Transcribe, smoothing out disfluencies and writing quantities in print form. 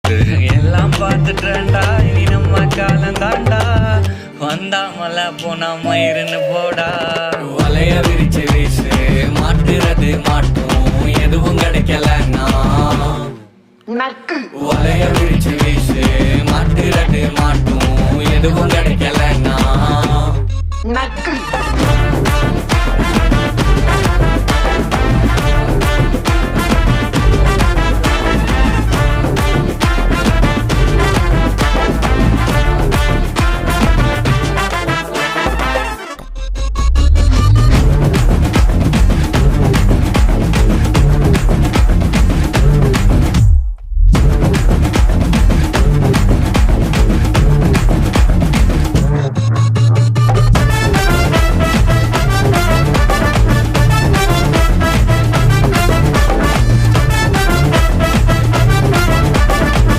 எல்லாம் பார்த்துட்டேன்டா, இனி நம்ம காலம் தாண்டா. வந்தா மலை போனா மயிருன்னு போடா. வலைய விரிச்சு வீசு, மாட்டுறது மாட்டும், எதுவும் கிடைக்கலன்னா. வலைய